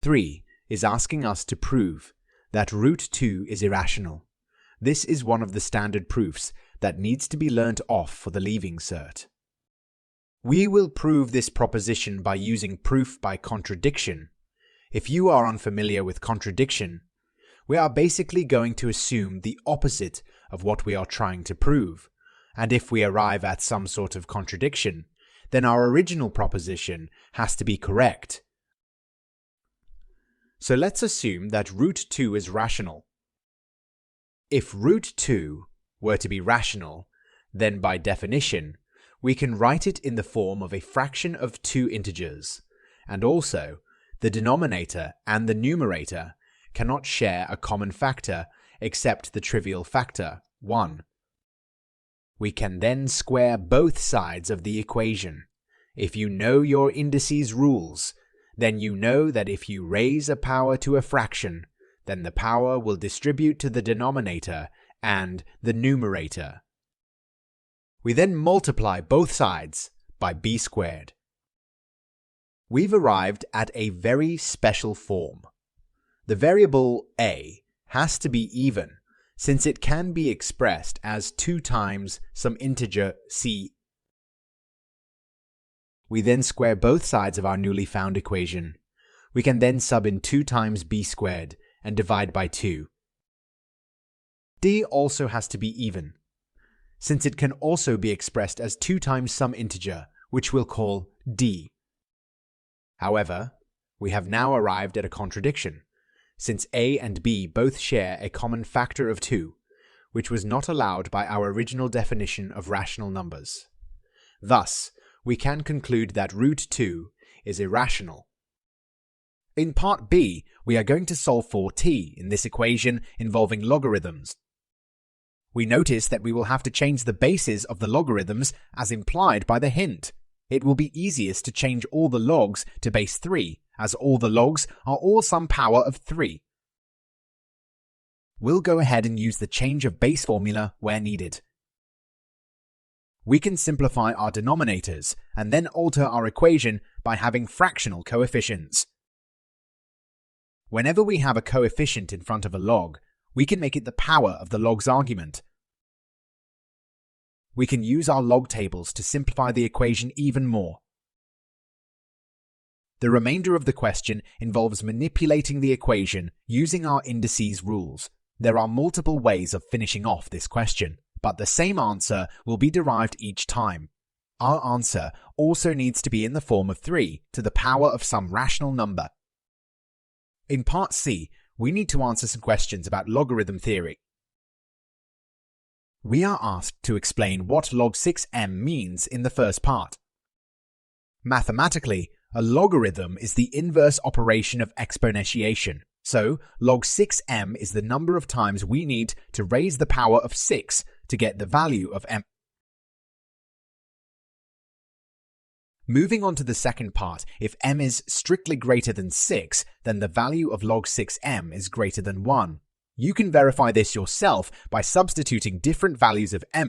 3 is asking us to prove that root 2 is irrational. This is one of the standard proofs that needs to be learnt off for the leaving cert. We will prove this proposition by using proof by contradiction. If you are unfamiliar with contradiction, we are basically going to assume the opposite of what we are trying to prove, and if we arrive at some sort of contradiction, then our original proposition has to be correct. So let's assume that root 2 is rational. If root 2 were to be rational, then by definition, we can write it in the form of a fraction of two integers, and also the denominator and the numerator cannot share a common factor except the trivial factor, 1. We can then square both sides of the equation. If you know your indices rules, then you know that if you raise a power to a fraction, then the power will distribute to the denominator and the numerator. We then multiply both sides by b squared. We've arrived at a very special form. The variable a has to be even, since it can be expressed as 2 times some integer c. We then square both sides of our newly found equation. We can then sub in 2 times b squared and divide by 2. D also has to be even, since it can also be expressed as 2 times some integer, which we'll call d. However, we have now arrived at a contradiction, since a and b both share a common factor of 2, which was not allowed by our original definition of rational numbers. Thus, we can conclude that root 2 is irrational. In part B, we are going to solve for t in this equation involving logarithms. We notice that we will have to change the bases of the logarithms as implied by the hint. It will be easiest to change all the logs to base 3, as all the logs are all some power of 3. We'll go ahead and use the change of base formula where needed. We can simplify our denominators and then alter our equation by having fractional coefficients. Whenever we have a coefficient in front of a log, we can make it the power of the log's argument. We can use our log tables to simplify the equation even more. The remainder of the question involves manipulating the equation using our indices rules. There are multiple ways of finishing off this question, but the same answer will be derived each time. Our answer also needs to be in the form of 3 to the power of some rational number. In part C, we need to answer some questions about logarithm theory. We are asked to explain what log 6m means in the first part. Mathematically, a logarithm is the inverse operation of exponentiation, so log 6m is the number of times we need to raise the power of 6 to get the value of m. Moving on to the second part, if m is strictly greater than 6, then the value of log 6m is greater than 1. You can verify this yourself by substituting different values of m